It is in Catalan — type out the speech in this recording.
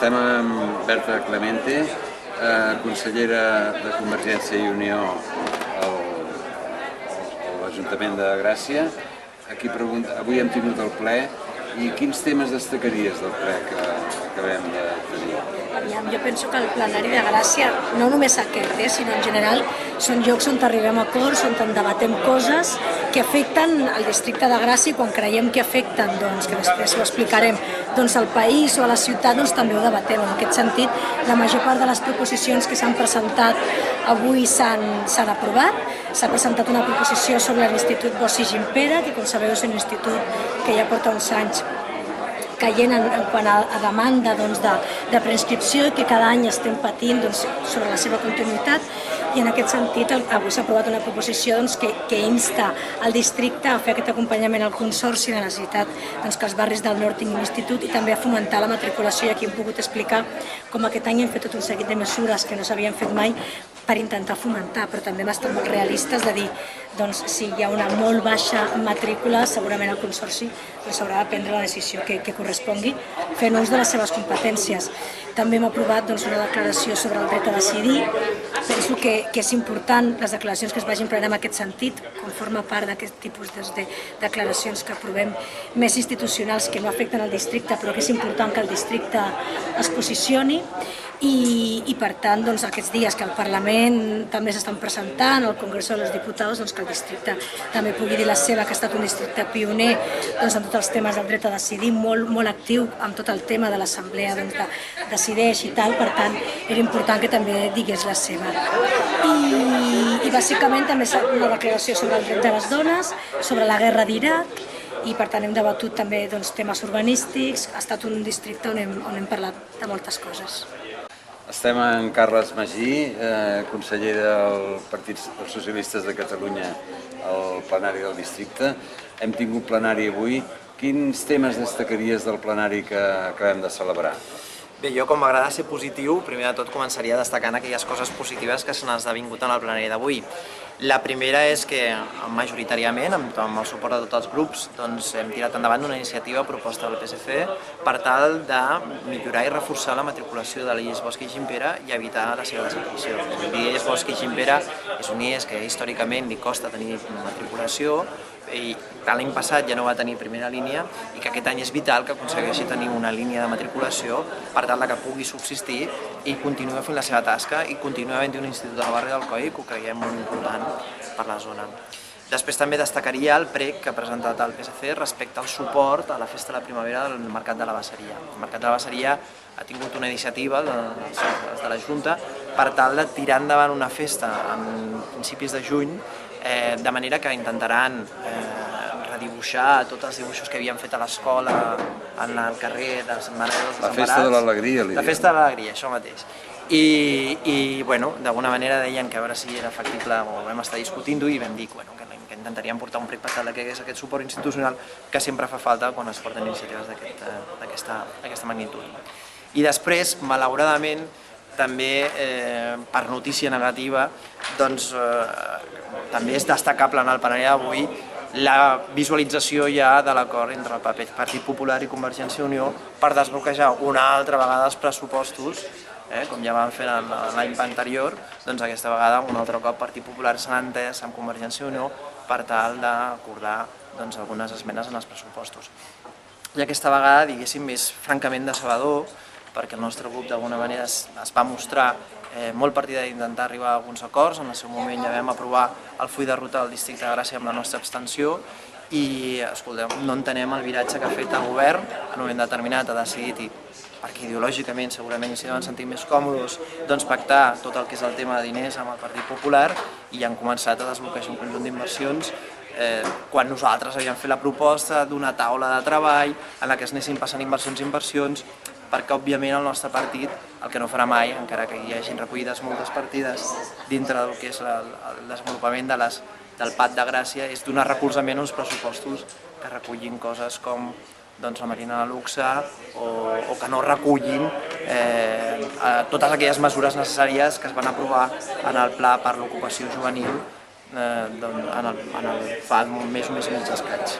Estem amb Berta Clemente, consellera de Convergència i Unió a l'Ajuntament de Gràcia. Avui hem tingut el ple i quins temes destacaries del ple que acabem de tenir? Jo penso que el plenari de Gràcia, no només aquest, sinó en general, són llocs on arribem a acords, on debatem coses que afecten el districte de Gràcia i quan creiem que afecten, que després ho explicarem, al país o a la ciutat, també ho debatem. En aquest sentit, la major part de les proposicions que s'han presentat avui s'han aprovat. S'ha presentat una proposició sobre l'Institut Bosch i Gimpera, que com sabeu és un institut que ja porta uns anys caient en quant a demanda de preinscripció i que cada any estem patint sobre la seva continuïtat. I en aquest sentit avui s'ha aprovat una proposició que insta al districte a fer aquest acompanyament al Consorci de necessitat que els barris del nord tinguin un institut i també a fomentar la matriculació. I aquí hem pogut explicar com aquest any hem fet tot un seguit de mesures que no s'havien fet mai per intentar fomentar, però també hem estat molt realistes de dir si hi ha una molt baixa matrícula, segurament el Consorci s'haurà de prendre la decisió que correspongui fent ús de les seves competències. També hem aprovat una declaració sobre el dret a decidir. Penso que és important les declaracions que es vagin prenent en aquest sentit, com forma part d'aquest tipus de declaracions que aprovem més institucionals que no afecten el districte, però que és important que el districte es posicioni. I per tant, aquests dies que al Parlament també s'estan presentant, al Congreso de los Diputados, que el districte també pugui dir la seva, que ha estat un districte pioner en tots els temes del dret a decidir, molt actiu amb tot el tema de l'assemblea decideix i tal, per tant era important que també digués la seva. I bàsicament també s'ha una declaració sobre el dret de les dones, sobre la guerra d'Iraq, i per tant hem debatut també temes urbanístics. Ha estat un districte on hem parlat de moltes coses. Estem amb Carles Magí, conseller del Partit dels Socialistes de Catalunya al plenari del districte. Hem tingut plenari avui. Quins temes destacaries del plenari que acabem de celebrar? Bé, jo com m'agrada ser positiu, primer de tot començaria destacant aquelles coses positives que s'han esdevingut en el plenari d'avui. La primera és que majoritàriament, amb el suport de tots els grups, hem tirat endavant una iniciativa proposta del PSC per tal de millorar i reforçar la matriculació de l'IES Bosch i Gimpera i evitar la seva desaparició. L'IES Bosch i Gimpera és un IES que històricament li costa tenir matriculació i l'any passat ja no va tenir primera línia i que aquest any és vital que aconsegueixi tenir una línia de matriculació per tal que pugui subsistir i continuï fent la seva tasca i continuï havent-hi un institut al barri d'Alcoi que ho creiem molt important per la zona. Després també destacaria el prec que ha presentat el PSC respecte al suport a la festa de la primavera del Mercat de la Basseria. El Mercat de la Basseria ha tingut una iniciativa de la Junta per tal de tirar endavant una festa a principis de juny, de manera que intentaran redibuixar tots els dibuixos que havien fet a l'escola, en el carrer de Sant Mare dels Desemparats. La festa de l'alegria, La festa de l'alegria, això mateix. I d'alguna manera deien que a veure si era factible, o vam estar discutint-ho i vam dir que intentaríem portar un prec per tal que hi hagués aquest suport institucional que sempre fa falta quan es porten iniciatives d'aquesta magnitud. I després, malauradament, també per notícia negativa, també és destacable en el plenari d'avui la visualització ja de l'acord entre el Partit Popular i Convergència i Unió per desbloquejar una altra vegada els pressupostos, com ja vam fer l'any anterior, aquesta vegada un altre cop Partit Popular s'ha entès amb Convergència i Unió per tal d'acordar algunes esmenes en els pressupostos. I aquesta vegada, diguéssim, és francament decebedor, perquè el nostre grup d'alguna manera es va mostrar molt partidari d'intentar arribar a alguns acords. En el seu moment ja vam aprovar el full de ruta del districte de Gràcia amb la nostra abstenció i, escolteu, no entenem el viratge que ha fet el govern en un moment determinat, ha decidit, perquè ideològicament segurament s'hi deuen sentir més còmodes, pactar tot el que és el tema de diners amb el Partit Popular i han començat a desbloquejar un conjunt d'inversions quan nosaltres havíem fet la proposta d'una taula de treball en la que es anessin passant inversions, perquè òbviament el nostre partit el que no farà mai, encara que hi hagin recollides moltes partides dintre del que és el desenvolupament del PAT de Gràcia, és donar recolzament a uns pressupostos que recullin coses com la Marina de luxe o que no recullin totes aquelles mesures necessàries que es van aprovar en el Pla per l'Ocupació Juvenil fa un mes o més i mig escaig.